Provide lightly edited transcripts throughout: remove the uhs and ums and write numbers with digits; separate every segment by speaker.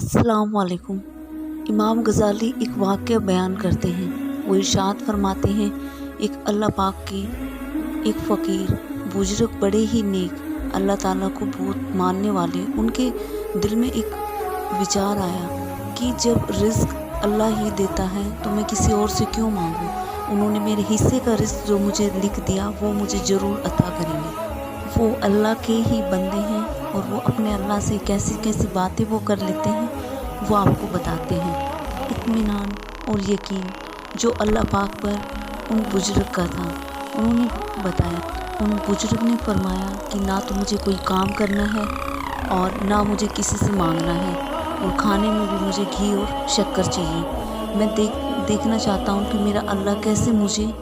Speaker 1: अस्सलाम वालेकुम। इमाम गज़ाली एक वाक़या बयान करते हैं। वो इरशाद फरमाते हैं, एक अल्लाह पाक के एक फ़कीर बुज़ुर्ग बड़े ही नेक, अल्लाह ताला को बहुत मानने वाले, उनके दिल में एक विचार आया कि जब रिज़्क़ अल्लाह ही देता है तो मैं किसी और से क्यों मांगूं। उन्होंने मेरे हिस्से का रिज़्क़ जो मुझे लिख दिया वो मुझे ज़रूर अता करेंगे। वो अल्लाह के ही बंदे हैं और वो अपने अल्लाह से कैसी कैसी बातें वो कर लेते हैं वो आपको बताते हैं। इत्मीनान और यकीन जो अल्लाह पाक पर उन बुज़ुर्ग का था, उन्होंने बताया, उन बुज़ुर्ग ने फरमाया कि ना तो मुझे कोई काम करना है और ना मुझे किसी से मांगना है, और खाने में भी मुझे घी और शक्कर चाहिए। मैं देखना चाहता हूँ कि मेरा अल्लाह कैसे मुझे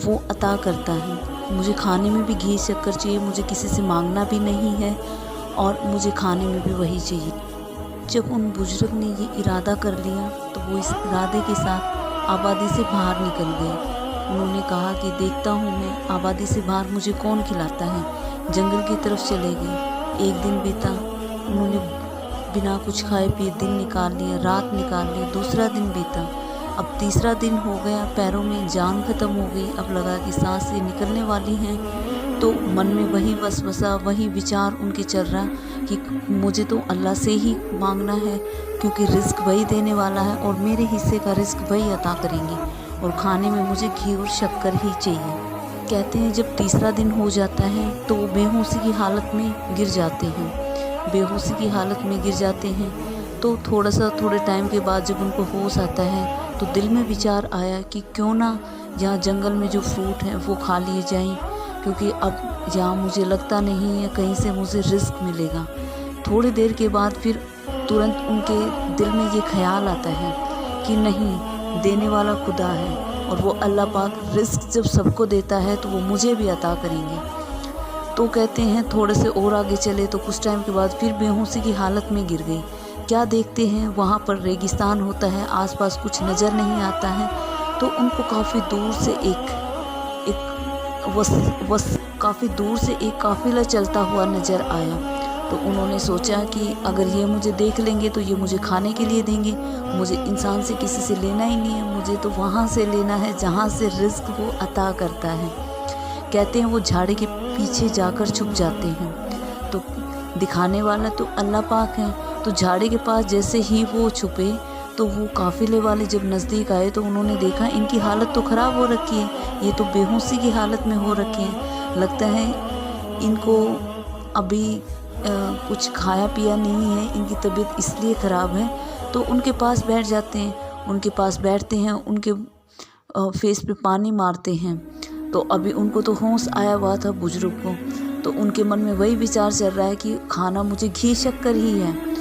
Speaker 1: वो अता करता है। मुझे खाने में भी घी शक्कर चाहिए, मुझे किसी से मांगना भी नहीं है और मुझे खाने में भी वही चाहिए। जब उन बुज़ुर्ग ने ये इरादा कर लिया तो वो इस इरादे के साथ आबादी से बाहर निकल गए। उन्होंने कहा कि देखता हूँ मैं आबादी से बाहर मुझे कौन खिलाता है। जंगल की तरफ चले गए। एक दिन बीता, उन्होंने बिना कुछ खाए पिए दिन निकाल लिया, रात निकाल ली। दूसरा दिन बीता, अब तीसरा दिन हो गया, पैरों में जान ख़त्म हो गई। अब लगा कि सांसें निकलने वाली हैं, तो मन में वही वसवसा, वही विचार उनके चल रहा कि मुझे तो अल्लाह से ही मांगना है, क्योंकि रिज़्क़ वही देने वाला है और मेरे हिस्से का रिज़्क़ वही अता करेंगे, और खाने में मुझे घी और शक्कर ही चाहिए। कहते हैं जब तीसरा दिन हो जाता है तो वो बेहोशी की हालत में गिर जाते हैं। बेहोशी की हालत में गिर जाते हैं तो थोड़े टाइम के बाद जब उनको होश आता है तो दिल में विचार आया कि क्यों ना यहाँ जंगल में जो फ्रूट हैं वो खा लिए जाएं, क्योंकि अब यहाँ मुझे लगता नहीं है कहीं से मुझे रिज़्क़ मिलेगा। थोड़ी देर के बाद फिर तुरंत उनके दिल में ये ख्याल आता है कि नहीं, देने वाला खुदा है और वो अल्लाह पाक रिज़्क़ जब सबको देता है तो वो मुझे भी अता करेंगे। तो कहते हैं थोड़े से और आगे चले तो कुछ टाइम के बाद फिर बेहोशी की हालत में गिर गई। क्या देखते हैं, वहाँ पर रेगिस्तान होता है, आसपास कुछ नज़र नहीं आता है। तो उनको काफ़ी दूर से काफ़ी दूर से एक काफ़िला चलता हुआ नज़र आया। तो उन्होंने सोचा कि अगर ये मुझे देख लेंगे तो ये मुझे खाने के लिए देंगे। मुझे इंसान से किसी से लेना ही नहीं है, मुझे तो वहाँ से लेना है जहाँ से रिज़्क़ वो अता करता है। कहते हैं वो झाड़ी के पीछे जाकर छुप जाते हैं। तो दिखाने वाला तो अल्लाह पाक है। तो झाड़ी के पास जैसे ही वो छुपे तो वो काफ़िले वाले जब नज़दीक आए तो उन्होंने देखा इनकी हालत तो ख़राब हो रखी है, ये तो बेहोशी की हालत में हो रखे हैं। लगता है इनको अभी कुछ खाया पिया नहीं है, इनकी तबीयत इसलिए ख़राब है। तो उनके पास बैठ जाते हैं, उनके पास बैठते हैं, उनके फेस पे पानी मारते हैं। तो अभी उनको तो होश आया हुआ था बुज़ुर्ग को, तो उनके मन में वही विचार चल रहा है कि खाना मुझे घी शक्कर ही है।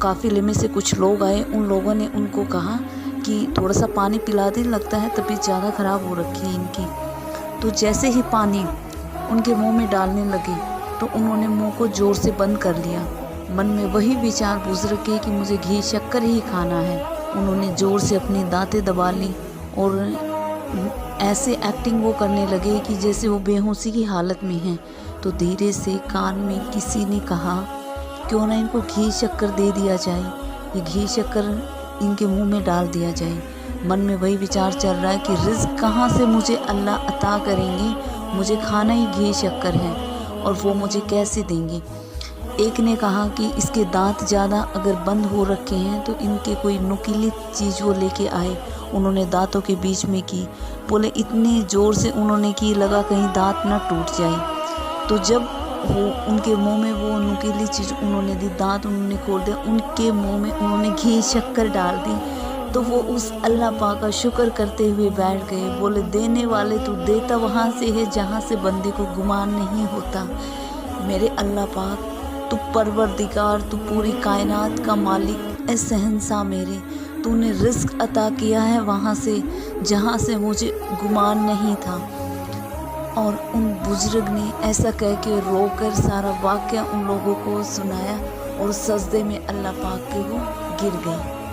Speaker 1: काफ़िले में से कुछ लोग आए, उन लोगों ने उनको कहा कि थोड़ा सा पानी पिला दें, लगता है तबीयत ज़्यादा ख़राब हो रखी है इनकी। तो जैसे ही पानी उनके मुंह में डालने लगे तो उन्होंने मुंह को ज़ोर से बंद कर लिया। मन में वही विचार बुज़ुर्ग के कि मुझे घी शक्कर ही खाना है। उन्होंने ज़ोर से अपनी दांतें दबा ली और ऐसे एक्टिंग वो करने लगे कि जैसे वो बेहोशी की हालत में हैं। तो धीरे से कान में किसी ने कहा क्यों ना इनको घी शक्कर दे दिया जाए, ये घी शक्कर इनके मुंह में डाल दिया जाए। मन में वही विचार चल रहा है कि रिज़्क़ कहाँ से मुझे अल्लाह अता करेंगे, मुझे खाना ही घी शक्कर है और वो मुझे कैसे देंगे। एक ने कहा कि इसके दांत ज़्यादा अगर बंद हो रखे हैं तो इनके कोई नुकीली चीज़ वो लेके आए। उन्होंने दांतों के बीच में की, बोले इतने ज़ोर से उन्होंने की लगा कहीं दांत ना टूट जाए। तो जब वो उनके मुंह में वो नुकीली चीज़ उन्होंने दी, दांत उन्होंने खोल दिया, उनके मुंह में उन्होंने घी शक्कर डाल दी। तो वो उस अल्लाह पाक का शुक्र करते हुए बैठ गए। बोले देने वाले तू देता वहाँ से है जहाँ से बंदे को गुमान नहीं होता। मेरे अल्लाह पाक तू परवरदिगार, तू पूरी कायनात का मालिक, ए शहंशाह मेरे, तूने रिज़्क़ अता किया है वहाँ से जहाँ से मुझे गुमान नहीं था। और उन बुज़ुर्ग ने ऐसा कह के रोकर सारा वाक़या उन लोगों को सुनाया और सजदे में अल्लाह पाक के वो गिर गए।